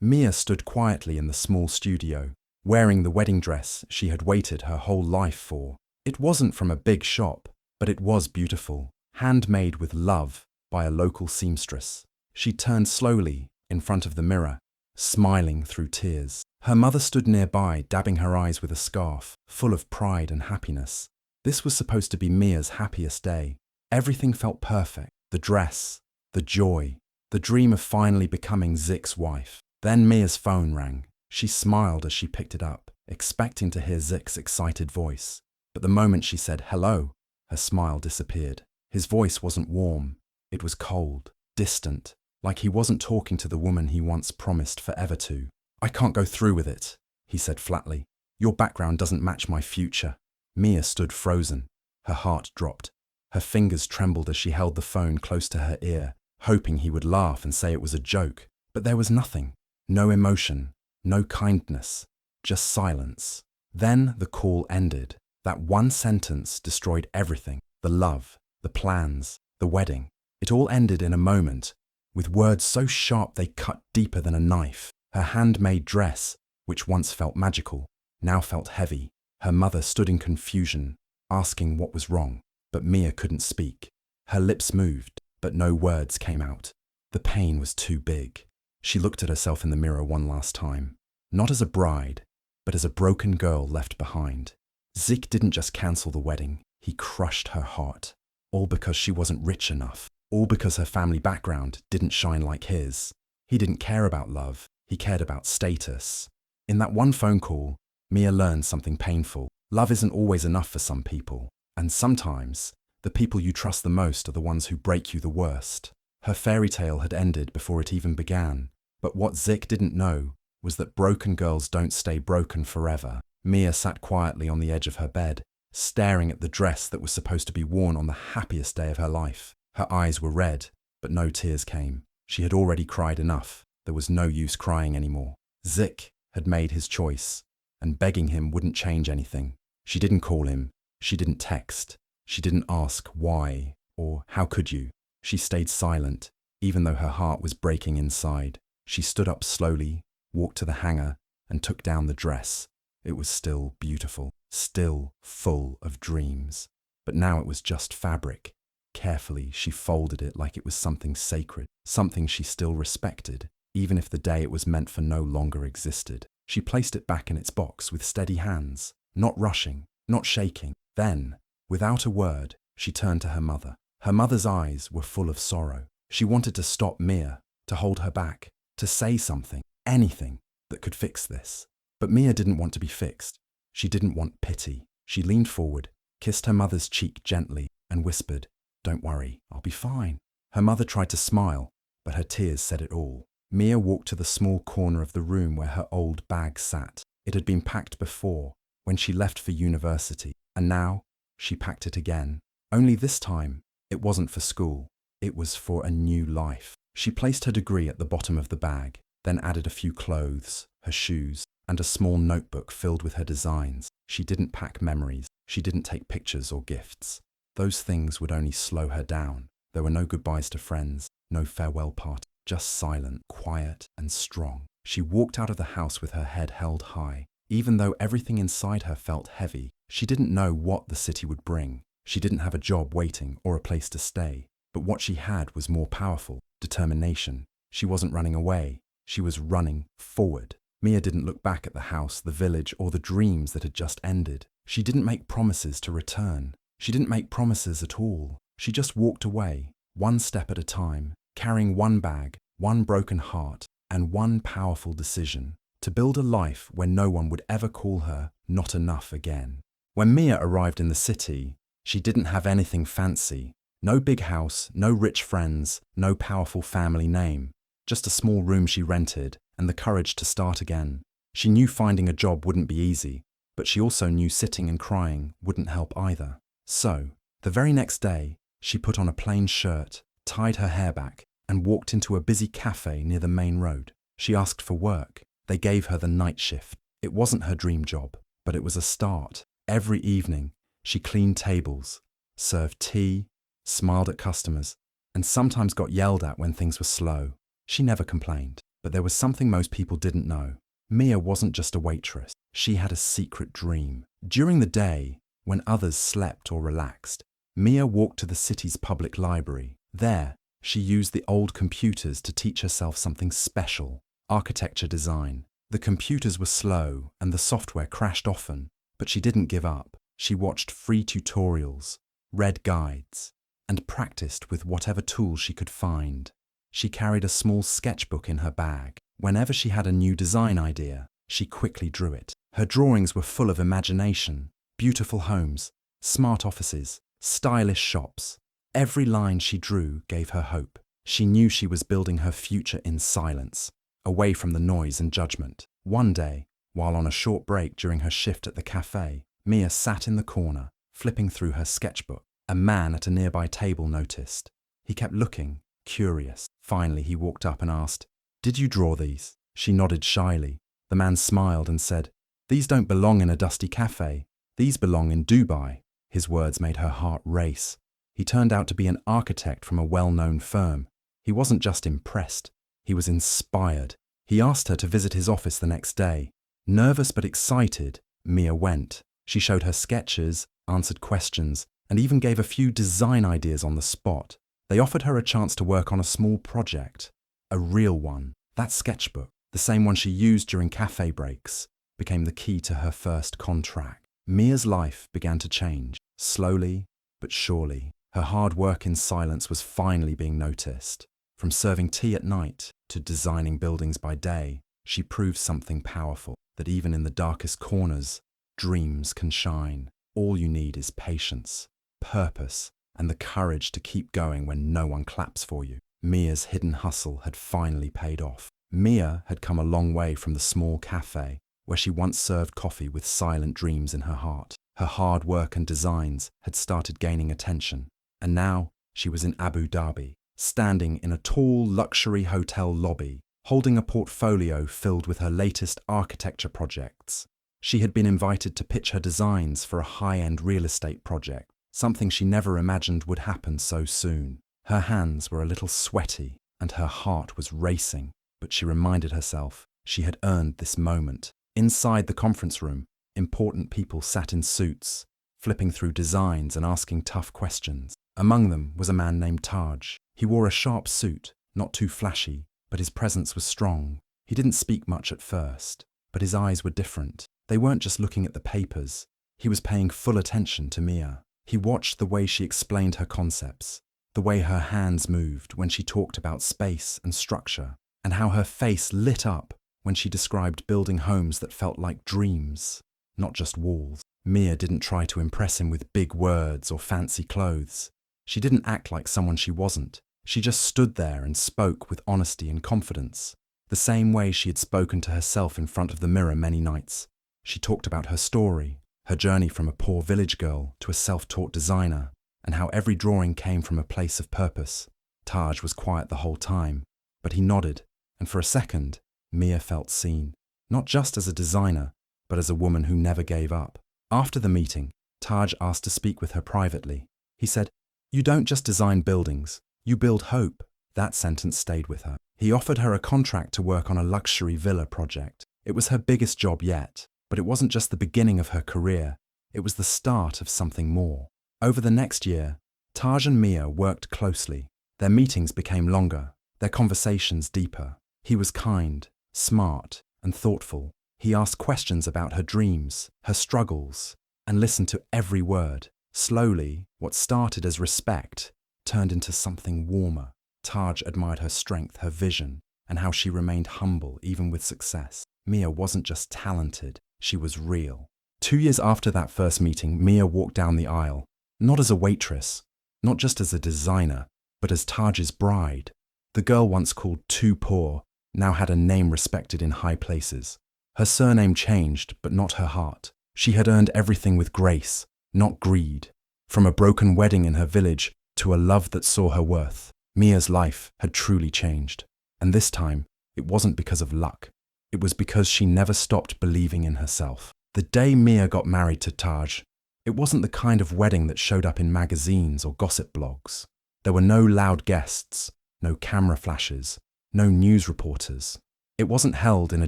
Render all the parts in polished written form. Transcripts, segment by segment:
Mia stood quietly in the small studio, wearing the wedding dress she had waited her whole life for. It wasn't from a big shop, but it was beautiful, handmade with love by a local seamstress. She turned slowly in front of the mirror, smiling through tears. Her mother stood nearby, dabbing her eyes with a scarf, full of pride and happiness. This was supposed to be Mia's happiest day. Everything felt perfect. The dress, the joy, the dream of finally becoming Zik's wife. Then Mia's phone rang. She smiled as she picked it up, expecting to hear Zik's excited voice. But the moment she said hello, her smile disappeared. His voice wasn't warm. It was cold, distant, like he wasn't talking to the woman he once promised forever to. "I can't go through with it," he said flatly. "Your background doesn't match my future." Mia stood frozen. Her heart dropped. Her fingers trembled as she held the phone close to her ear, hoping he would laugh and say it was a joke. But there was nothing. No emotion, no kindness, just silence. Then the call ended. That one sentence destroyed everything. The love, the plans, the wedding. It all ended in a moment, with words so sharp they cut deeper than a knife. Her handmade dress, which once felt magical, now felt heavy. Her mother stood in confusion, asking what was wrong. But Mia couldn't speak. Her lips moved, but no words came out. The pain was too big. She looked at herself in the mirror one last time, not as a bride, but as a broken girl left behind. Zik didn't just cancel the wedding, he crushed her heart. All because she wasn't rich enough. All because her family background didn't shine like his. He didn't care about love, he cared about status. In that one phone call, Mia learned something painful. Love isn't always enough for some people. And sometimes, the people you trust the most are the ones who break you the worst. Her fairy tale had ended before it even began. But what Zik didn't know was that broken girls don't stay broken forever. Mia sat quietly on the edge of her bed, staring at the dress that was supposed to be worn on the happiest day of her life. Her eyes were red, but no tears came. She had already cried enough. There was no use crying anymore. Zik had made his choice, and begging him wouldn't change anything. She didn't call him. She didn't text. She didn't ask why or how could you. She stayed silent, even though her heart was breaking inside. She stood up slowly, walked to the hanger, and took down the dress. It was still beautiful, still full of dreams. But now it was just fabric. Carefully, she folded it like it was something sacred, something she still respected, even if the day it was meant for no longer existed. She placed it back in its box with steady hands, not rushing, not shaking. Then, without a word, she turned to her mother. Her mother's eyes were full of sorrow. She wanted to stop Mia, to hold her back, to say something, anything that could fix this. But Mia didn't want to be fixed. She didn't want pity. She leaned forward, kissed her mother's cheek gently, and whispered, "Don't worry, I'll be fine." Her mother tried to smile, but her tears said it all. Mia walked to the small corner of the room where her old bag sat. It had been packed before, when she left for university. And now, she packed it again. Only this time, it wasn't for school. It was for a new life. She placed her degree at the bottom of the bag, then added a few clothes, her shoes, and a small notebook filled with her designs. She didn't pack memories. She didn't take pictures or gifts. Those things would only slow her down. There were no goodbyes to friends, no farewell party, just silent, quiet, and strong. She walked out of the house with her head held high. Even though everything inside her felt heavy, she didn't know what the city would bring. She didn't have a job waiting or a place to stay. But what she had was more powerful: determination. She wasn't running away. She was running forward. Mia didn't look back at the house, the village, or the dreams that had just ended. She didn't make promises to return. She didn't make promises at all. She just walked away, one step at a time, carrying one bag, one broken heart, and one powerful decision: to build a life where no one would ever call her not enough again. When Mia arrived in the city, she didn't have anything fancy. No big house, no rich friends, no powerful family name. Just a small room she rented, and the courage to start again. She knew finding a job wouldn't be easy, but she also knew sitting and crying wouldn't help either. So, the very next day, she put on a plain shirt, tied her hair back, and walked into a busy cafe near the main road. She asked for work. They gave her the night shift. It wasn't her dream job, but it was a start. Every evening, she cleaned tables, served tea, smiled at customers, and sometimes got yelled at when things were slow. She never complained. But there was something most people didn't know. Mia wasn't just a waitress. She had a secret dream. During the day, when others slept or relaxed, Mia walked to the city's public library. There, she used the old computers to teach herself something special: architecture design. The computers were slow and the software crashed often, but she didn't give up. She watched free tutorials, read guides, and practiced with whatever tools she could find. She carried a small sketchbook in her bag. Whenever she had a new design idea, she quickly drew it. Her drawings were full of imagination: beautiful homes, smart offices, stylish shops. Every line she drew gave her hope. She knew she was building her future in silence, away from the noise and judgment. One day, while on a short break during her shift at the cafe, Mia sat in the corner, flipping through her sketchbook. A man at a nearby table noticed. He kept looking, curious. Finally, he walked up and asked, "Did you draw these?" She nodded shyly. The man smiled and said, "These don't belong in a dusty cafe. These belong in Dubai." His words made her heart race. He turned out to be an architect from a well-known firm. He wasn't just impressed, he was inspired. He asked her to visit his office the next day. Nervous but excited, Mia went. She showed her sketches, answered questions, and even gave a few design ideas on the spot. They offered her a chance to work on a small project, a real one. That sketchbook, the same one she used during cafe breaks, became the key to her first contract. Mia's life began to change, slowly but surely. Her hard work in silence was finally being noticed. From serving tea at night to designing buildings by day, she proved something powerful: that even in the darkest corners, dreams can shine. All you need is patience, purpose, and the courage to keep going when no one claps for you. Mia's hidden hustle had finally paid off. Mia had come a long way from the small cafe where she once served coffee with silent dreams in her heart. Her hard work and designs had started gaining attention, and now she was in Abu Dhabi, standing in a tall luxury hotel lobby, holding a portfolio filled with her latest architecture projects. She had been invited to pitch her designs for a high-end real estate project, something she never imagined would happen so soon. Her hands were a little sweaty and her heart was racing, but she reminded herself she had earned this moment. Inside the conference room, important people sat in suits, flipping through designs and asking tough questions. Among them was a man named Taj. He wore a sharp suit, not too flashy, but his presence was strong. He didn't speak much at first, but his eyes were different. They weren't just looking at the papers. He was paying full attention to Mia. He watched the way she explained her concepts, the way her hands moved when she talked about space and structure, and how her face lit up when she described building homes that felt like dreams, not just walls. Mia didn't try to impress him with big words or fancy clothes. She didn't act like someone she wasn't. She just stood there and spoke with honesty and confidence, the same way she had spoken to herself in front of the mirror many nights. She talked about her story, her journey from a poor village girl to a self-taught designer, and how every drawing came from a place of purpose. Taj was quiet the whole time, but he nodded, and for a second, Mia felt seen, not just as a designer, but as a woman who never gave up. After the meeting, Taj asked to speak with her privately. He said, "You don't just design buildings, you build hope." That sentence stayed with her. He offered her a contract to work on a luxury villa project. It was her biggest job yet, but it wasn't just the beginning of her career, it was the start of something more. Over the next year, Taj and Mia worked closely. Their meetings became longer, their conversations deeper. He was kind, smart, and thoughtful. He asked questions about her dreams, her struggles, and listened to every word. Slowly, what started as respect turned into something warmer. Taj admired her strength, her vision, and how she remained humble even with success. Mia wasn't just talented, she was real. 2 years after that first meeting, Mia walked down the aisle, not as a waitress, not just as a designer, but as Taj's bride. The girl once called too poor now had a name respected in high places. Her surname changed, but not her heart. She had earned everything with grace, not greed. From a broken wedding in her village to a love that saw her worth, Mia's life had truly changed. And this time, it wasn't because of luck. It was because she never stopped believing in herself. The day Mia got married to Taj, it wasn't the kind of wedding that showed up in magazines or gossip blogs. There were no loud guests, no camera flashes, no news reporters. It wasn't held in a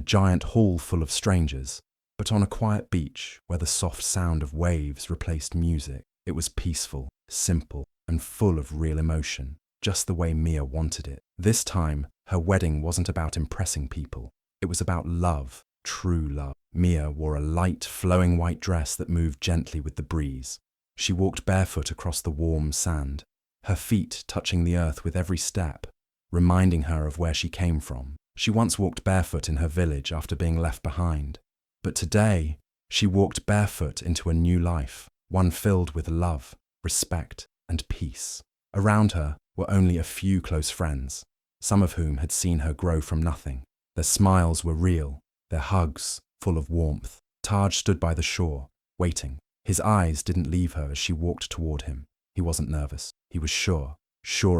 giant hall full of strangers, but on a quiet beach where the soft sound of waves replaced music. It was peaceful, simple, and full of real emotion, just the way Mia wanted it. This time, her wedding wasn't about impressing people. It was about love, true love. Mia wore a light, flowing white dress that moved gently with the breeze. She walked barefoot across the warm sand, her feet touching the earth with every step, reminding her of where she came from. She once walked barefoot in her village after being left behind, but today she walked barefoot into a new life, one filled with love, respect, and peace. Around her were only a few close friends, some of whom had seen her grow from nothing. Their smiles were real, their hugs full of warmth. Taj stood by the shore, waiting. His eyes didn't leave her as she walked toward him. He wasn't nervous. He was sure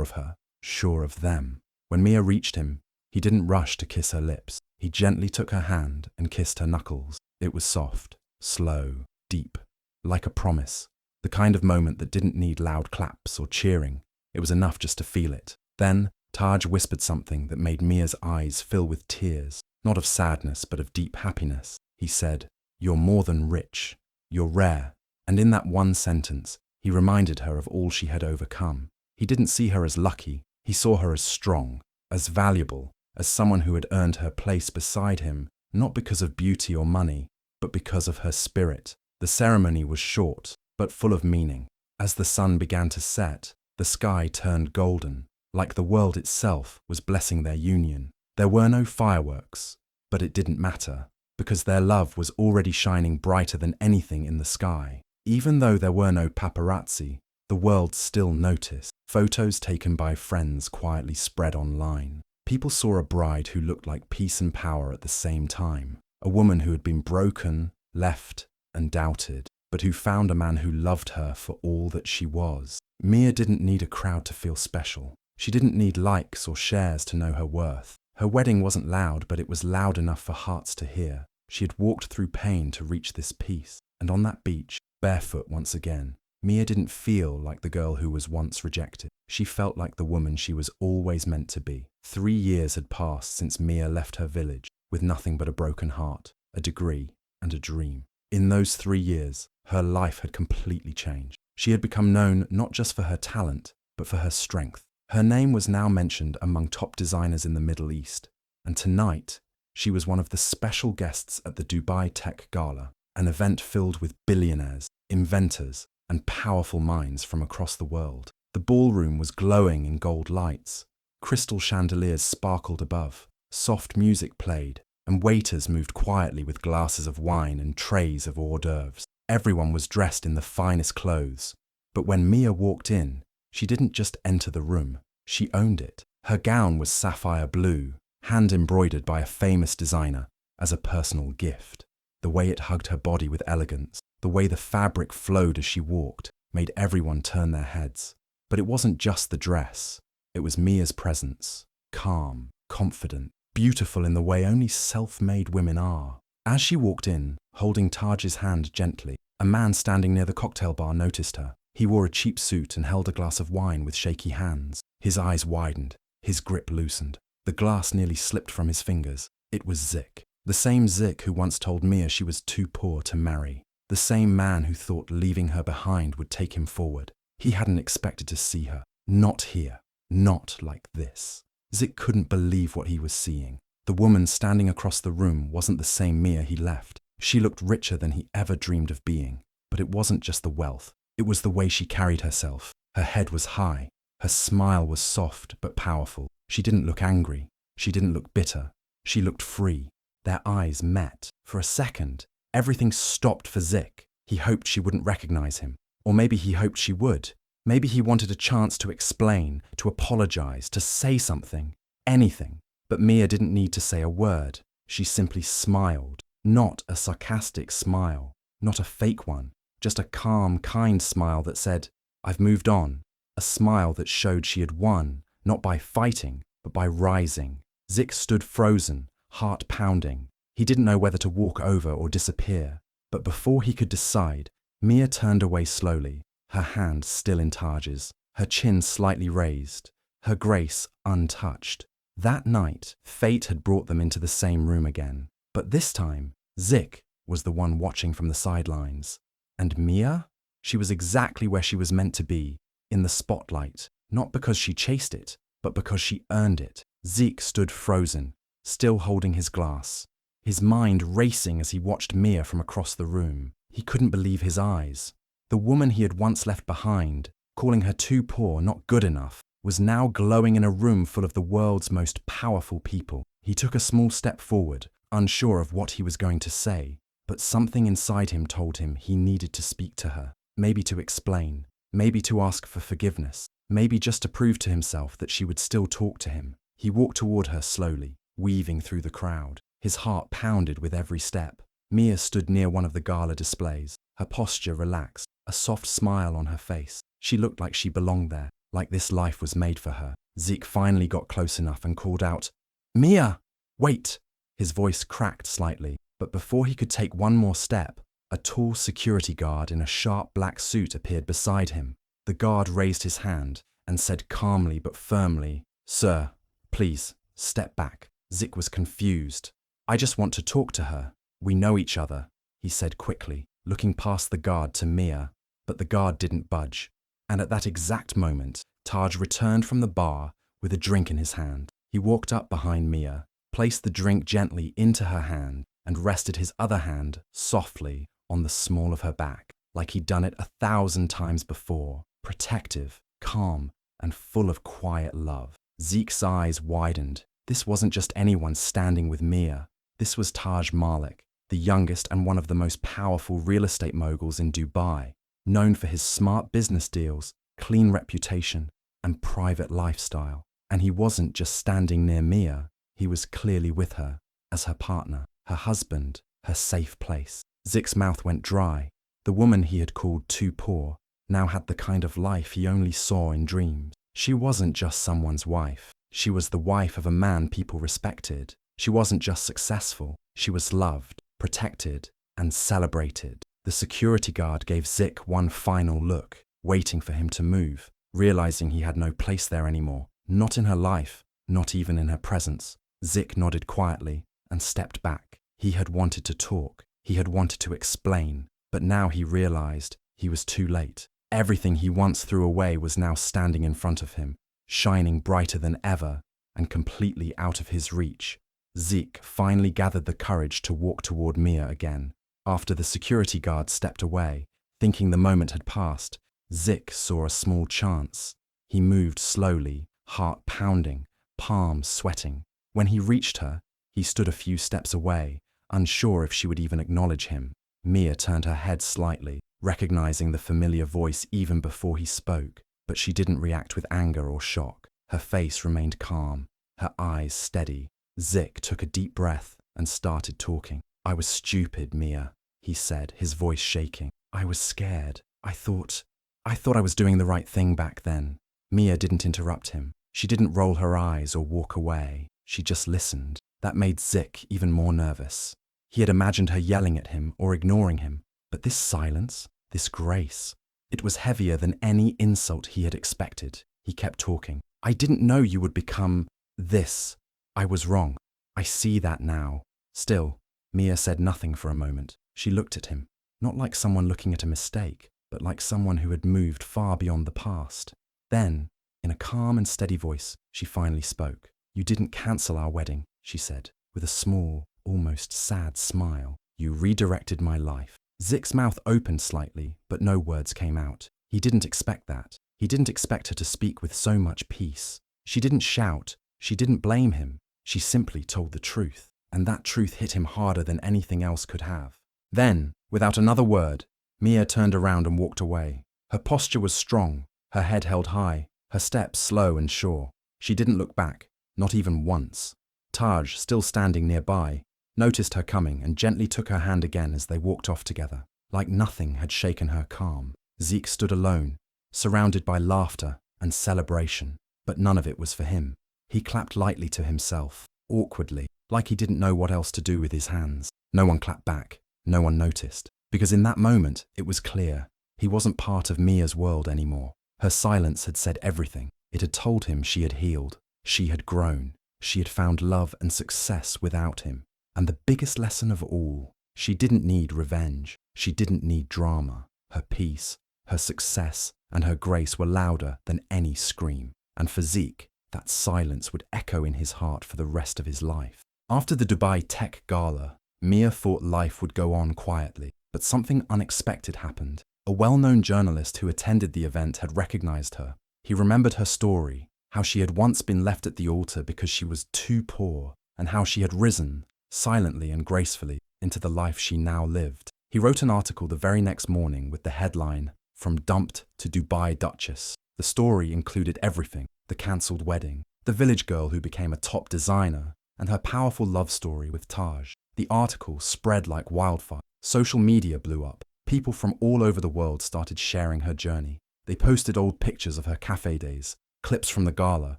of her, sure of them. When Mia reached him, he didn't rush to kiss her lips. He gently took her hand and kissed her knuckles. It was soft, slow, deep, like a promise. The kind of moment that didn't need loud claps or cheering. It was enough just to feel it. Then, Taj whispered something that made Mia's eyes fill with tears, not of sadness but of deep happiness. He said, "You're more than rich. You're rare." And in that one sentence, he reminded her of all she had overcome. He didn't see her as lucky. He saw her as strong, as valuable, as someone who had earned her place beside him, not because of beauty or money, but because of her spirit. The ceremony was short, but full of meaning. As the sun began to set, the sky turned golden, like the world itself was blessing their union. There were no fireworks, but it didn't matter, because their love was already shining brighter than anything in the sky. Even though there were no paparazzi, the world still noticed. Photos taken by friends quietly spread online. People saw a bride who looked like peace and power at the same time. A woman who had been broken, left, and doubted, but who found a man who loved her for all that she was. Mia didn't need a crowd to feel special. She didn't need likes or shares to know her worth. Her wedding wasn't loud, but it was loud enough for hearts to hear. She had walked through pain to reach this peace. And on that beach, barefoot once again, Mia didn't feel like the girl who was once rejected. She felt like the woman she was always meant to be. 3 years had passed since Mia left her village, with nothing but a broken heart, a degree, and a dream. In those 3 years, her life had completely changed. She had become known not just for her talent, but for her strength. Her name was now mentioned among top designers in the Middle East, and tonight, she was one of the special guests at the Dubai Tech Gala, an event filled with billionaires, inventors, and powerful minds from across the world. The ballroom was glowing in gold lights. Crystal chandeliers sparkled above, soft music played, and waiters moved quietly with glasses of wine and trays of hors d'oeuvres. Everyone was dressed in the finest clothes, but when Mia walked in, she didn't just enter the room, she owned it. Her gown was sapphire blue, hand-embroidered by a famous designer as a personal gift. The way it hugged her body with elegance, the way the fabric flowed as she walked, made everyone turn their heads. But it wasn't just the dress, it was Mia's presence, calm, confident, beautiful in the way only self-made women are. As she walked in, holding Taj's hand gently, a man standing near the cocktail bar noticed her. He wore a cheap suit and held a glass of wine with shaky hands. His eyes widened, his grip loosened. The glass nearly slipped from his fingers. It was Zik, the same Zik who once told Mia she was too poor to marry. The same man who thought leaving her behind would take him forward. He hadn't expected to see her. Not here. Not like this. Zik couldn't believe what he was seeing. The woman standing across the room wasn't the same Mia he left. She looked richer than he ever dreamed of being. But it wasn't just the wealth. It was the way she carried herself. Her head was high. Her smile was soft but powerful. She didn't look angry. She didn't look bitter. She looked free. Their eyes met. For a second, everything stopped for Zik. He hoped she wouldn't recognize him. Or maybe he hoped she would. Maybe he wanted a chance to explain, to apologize, to say something. Anything. But Mia didn't need to say a word. She simply smiled. Not a sarcastic smile. Not a fake one. Just a calm, kind smile that said, "I've moved on." A smile that showed she had won, not by fighting, but by rising. Zik stood frozen, heart pounding. He didn't know whether to walk over or disappear. But before he could decide, Mia turned away slowly, her hand still in Taj's, her chin slightly raised, her grace untouched. That night, fate had brought them into the same room again. But this time, Zik was the one watching from the sidelines. And Mia? She was exactly where she was meant to be, in the spotlight, not because she chased it, but because she earned it. Zeke stood frozen, still holding his glass, his mind racing as he watched Mia from across the room. He couldn't believe his eyes. The woman he had once left behind, calling her too poor, not good enough, was now glowing in a room full of the world's most powerful people. He took a small step forward, unsure of what he was going to say, but something inside him told him he needed to speak to her, maybe to explain, maybe to ask for forgiveness, maybe just to prove to himself that she would still talk to him. He walked toward her slowly, weaving through the crowd. His heart pounded with every step. Mia stood near one of the gala displays, her posture relaxed, a soft smile on her face. She looked like she belonged there, like this life was made for her. Zeke finally got close enough and called out, "Mia, wait!" His voice cracked slightly, but before he could take one more step, a tall security guard in a sharp black suit appeared beside him. The guard raised his hand and said calmly but firmly, "Sir, please, step back." Zik was confused. "I just want to talk to her. We know each other," he said quickly, looking past the guard to Mia, but the guard didn't budge. And at that exact moment, Taj returned from the bar with a drink in his hand. He walked up behind Mia, placed the drink gently into her hand, and rested his other hand softly on the small of her back, like he'd done it 1,000 times before, protective, calm, and full of quiet love. Zeke's eyes widened. This wasn't just anyone standing with Mia. This was Taj Malik, the youngest and one of the most powerful real estate moguls in Dubai, known for his smart business deals, clean reputation, and private lifestyle. And he wasn't just standing near Mia, he was clearly with her, as her partner, her husband, her safe place. Zik's mouth went dry. The woman he had called too poor now had the kind of life he only saw in dreams. She wasn't just someone's wife. She was the wife of a man people respected. She wasn't just successful. She was loved, protected, and celebrated. The security guard gave Zik one final look, waiting for him to move, realizing he had no place there anymore. Not in her life, not even in her presence. Zik nodded quietly and stepped back. He had wanted to talk. He had wanted to explain. But now he realized he was too late. Everything he once threw away was now standing in front of him, shining brighter than ever and completely out of his reach. Zeke finally gathered the courage to walk toward Mia again. After the security guard stepped away, thinking the moment had passed, Zeke saw a small chance. He moved slowly, heart pounding, palms sweating. When he reached her, he stood a few steps away, unsure if she would even acknowledge him. Mia turned her head slightly, recognizing the familiar voice even before he spoke, but she didn't react with anger or shock. Her face remained calm, her eyes steady. Zik took a deep breath and started talking. "I was stupid, Mia," he said, his voice shaking. "I was scared. I thought I was doing the right thing back then." Mia didn't interrupt him. She didn't roll her eyes or walk away. She just listened. That made Zik even more nervous. He had imagined her yelling at him or ignoring him, but this silence, this grace, it was heavier than any insult he had expected. He kept talking. "I didn't know you would become this. I was wrong. I see that now." Still, Mia said nothing for a moment. She looked at him, not like someone looking at a mistake, but like someone who had moved far beyond the past. Then, in a calm and steady voice, she finally spoke. "You didn't cancel our wedding," she said, with a small, almost sad smile. "You redirected my life." Zik's mouth opened slightly, but no words came out. He didn't expect that. He didn't expect her to speak with so much peace. She didn't shout. She didn't blame him. She simply told the truth, and that truth hit him harder than anything else could have. Then, without another word, Mia turned around and walked away. Her posture was strong, her head held high, her steps slow and sure. She didn't look back, not even once. Taj, still standing nearby, noticed her coming and gently took her hand again as they walked off together, like nothing had shaken her calm. Zeke stood alone, surrounded by laughter and celebration, but none of it was for him. He clapped lightly to himself, awkwardly, like he didn't know what else to do with his hands. No one clapped back, no one noticed, because in that moment it was clear he wasn't part of Mia's world anymore. Her silence had said everything. It had told him she had healed, she had grown, She had found love and success without him. And the biggest lesson of all, she didn't need revenge. She didn't need drama. Her peace, her success, and her grace were louder than any scream. And for Zeke, that silence would echo in his heart for the rest of his life. After the Dubai Tech Gala, Mia thought life would go on quietly, but something unexpected happened. A well-known journalist who attended the event had recognized her. He remembered her story, how she had once been left at the altar because she was too poor, and how she had risen, silently and gracefully, into the life she now lived. He wrote an article the very next morning with the headline, "From Dumped to Dubai Duchess." The story included everything: the cancelled wedding, the village girl who became a top designer, and her powerful love story with Taj. The article spread like wildfire. Social media blew up. People from all over the world started sharing her journey. They posted old pictures of her cafe days, clips from the gala,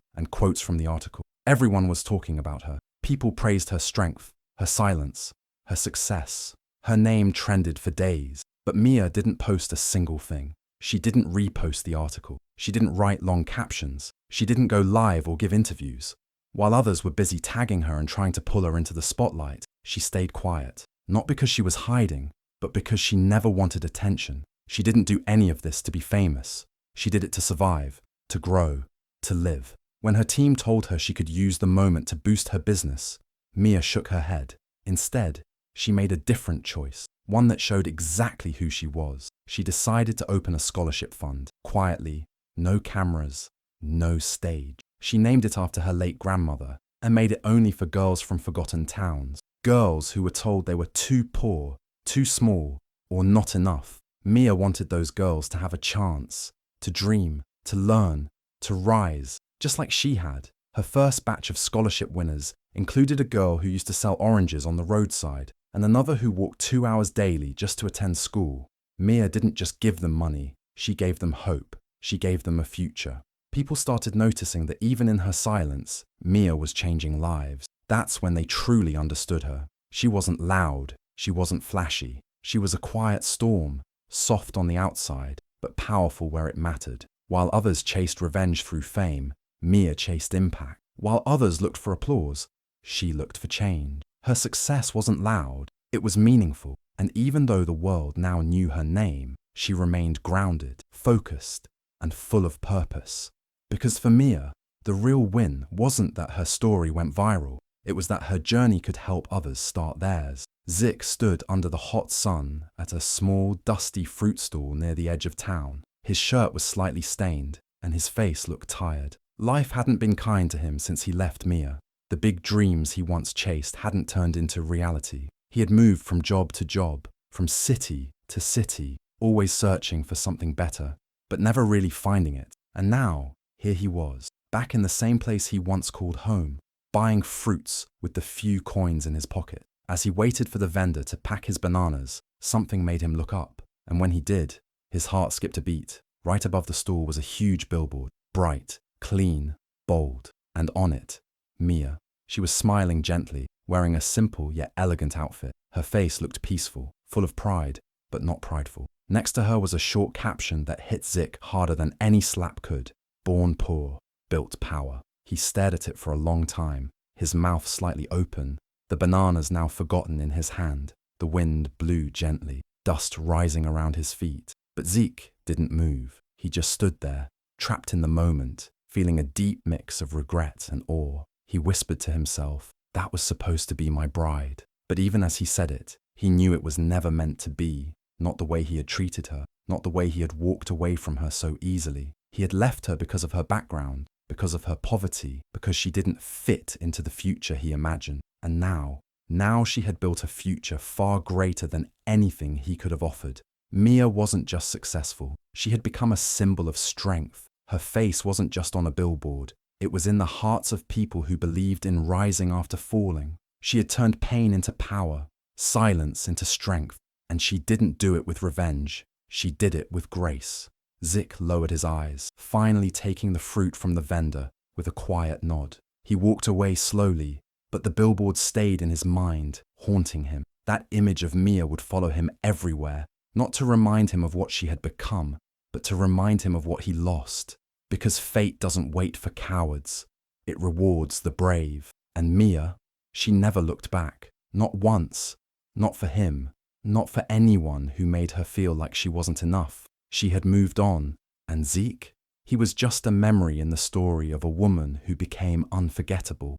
and quotes from the article. Everyone was talking about her. People praised her strength, her silence, her success. Her name trended for days. But Mia didn't post a single thing. She didn't repost the article. She didn't write long captions. She didn't go live or give interviews. While others were busy tagging her and trying to pull her into the spotlight, she stayed quiet. Not because she was hiding, but because she never wanted attention. She didn't do any of this to be famous. She did it to survive, to grow, to live. When her team told her she could use the moment to boost her business, Mia shook her head. Instead, she made a different choice, one that showed exactly who she was. She decided to open a scholarship fund, quietly, no cameras, no stage. She named it after her late grandmother and made it only for girls from forgotten towns, girls who were told they were too poor, too small, or not enough. Mia wanted those girls to have a chance, to dream, to learn, to rise, just like she had. Her first batch of scholarship winners included a girl who used to sell oranges on the roadside and another who walked 2 hours daily just to attend school. Mia didn't just give them money, she gave them hope. She gave them a future. People started noticing that even in her silence, Mia was changing lives. That's when they truly understood her. She wasn't loud, she wasn't flashy. She was a quiet storm, soft on the outside, but powerful where it mattered. While others chased revenge through fame, Mia chased impact. While others looked for applause, she looked for change. Her success wasn't loud, it was meaningful. And even though the world now knew her name, she remained grounded, focused, and full of purpose. Because for Mia, the real win wasn't that her story went viral, it was that her journey could help others start theirs. Zik stood under the hot sun at a small, dusty fruit stall near the edge of town. His shirt was slightly stained, and his face looked tired. Life hadn't been kind to him since he left Mia. The big dreams he once chased hadn't turned into reality. He had moved from job to job, from city to city, always searching for something better, but never really finding it. And now, here he was, back in the same place he once called home, buying fruits with the few coins in his pocket. As he waited for the vendor to pack his bananas, something made him look up. And when he did, his heart skipped a beat. Right above the stall was a huge billboard, bright, clean, bold, and on it, Mia. She was smiling gently, wearing a simple yet elegant outfit. Her face looked peaceful, full of pride, but not prideful. Next to her was a short caption that hit Zik harder than any slap could. Born poor, built power. He stared at it for a long time, his mouth slightly open, the bananas now forgotten in his hand. The wind blew gently, dust rising around his feet. But Zeke didn't move. He just stood there, trapped in the moment, feeling a deep mix of regret and awe. He whispered to himself, "That was supposed to be my bride." But even as he said it, he knew it was never meant to be. Not the way he had treated her, not the way he had walked away from her so easily. He had left her because of her background, because of her poverty, because she didn't fit into the future he imagined. And now she had built a future far greater than anything he could have offered. Mia wasn't just successful, she had become a symbol of strength. Her face wasn't just on a billboard, it was in the hearts of people who believed in rising after falling. She had turned pain into power, silence into strength, and she didn't do it with revenge, she did it with grace. Zik lowered his eyes, finally taking the fruit from the vendor with a quiet nod. He walked away slowly, but the billboard stayed in his mind, haunting him. That image of Mia would follow him everywhere, not to remind him of what she had become, but to remind him of what he lost. Because fate doesn't wait for cowards. It rewards the brave. And Mia, she never looked back. Not once. Not for him. Not for anyone who made her feel like she wasn't enough. She had moved on. And Zeke? He was just a memory in the story of a woman who became unforgettable.